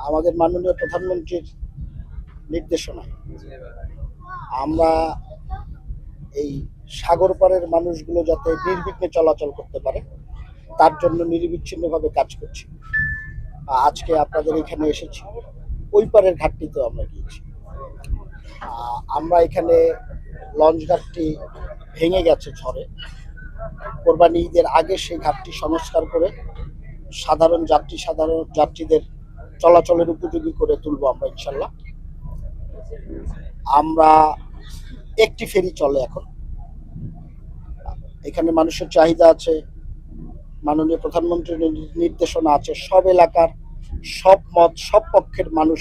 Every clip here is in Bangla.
আমাদের মাননীয় প্রধানমন্ত্রীর নির্দেশনায় আমরা এই সাগর পাড়ের মানুষগুলো যাতে নির্বিঘ্নে চলাচল করতে পারে তার জন্য নিরবিচ্ছিন্নভাবে কাজ করছি। আজকে আপনাদের এখানে এসেছি, ওই পারের ঘাটটিতেও আমরা গিয়েছি। আমরা এখানে লঞ্চ ঘাটটি ভেঙে গেছে ঝড়ে, কোরবানি ঈদের আগে সেই ঘাটটি সংস্কার করে সাধারণ যাত্রীদের চলাচলের উপযোগী করে তুলব আমরা ইনশাল্লাহ। আমরা একটি ফেরি চলে এখন, এখানে মানুষের চাহিদা আছে, মাননীয় প্রধানমন্ত্রীর নির্দেশনা আছে, সব এলাকার সব মত সব পক্ষের মানুষ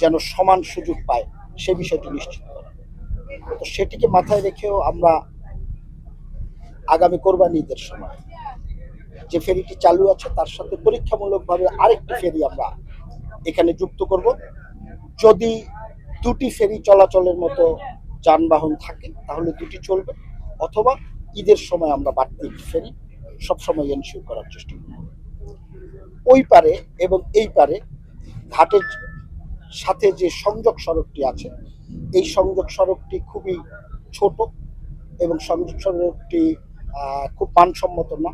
যেন সমান সুযোগ পায় সে বিষয়টি নিশ্চিত করা। তো সেটিকে মাথায় রেখেও আমরা আগামী কোরবানি ঈদের সময় যে ফেরিটি চালু আছে তার সাথে পরীক্ষামূলকভাবে আরেকটি ফেরি আমরা এখানে যুক্ত করব। যদি দুটি ফেরি চলাচলের মতো যানবাহন থাকে তাহলে দুটি চলবে, অথবা ঈদের সময় আমরা বাড়তি ফেরি সবসময় এনশিওর করার চেষ্টা করব। ওই পারে এবং এই পারে ঘাটের সাথে যে সংযোগ সড়কটি আছে, এই সংযোগ সড়কটি খুবই ছোট এবং সংযোগ সড়কটি খুব মানসম্মত না।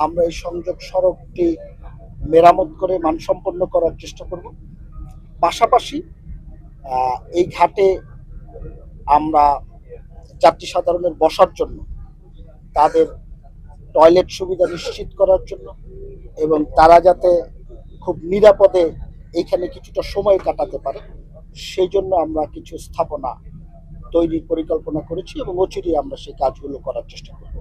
আমরা এই সংযোগ সড়কটি মেরামত করে মানসম্পন্ন করার চেষ্টা করব। পাশাপাশি এই ঘাটে আমরা যাত্রী সাধারণের বসার জন্য, তাদের টয়লেট সুবিধা নিশ্চিত করার জন্য এবং তারা যাতে খুব নিরাপদে এইখানে কিছুটা সময় কাটাতে পারে সেই জন্য আমরা কিছু স্থাপনা তৈরির পরিকল্পনা করেছি এবং অচিরেই আমরা সেই কাজগুলো করার চেষ্টা করব।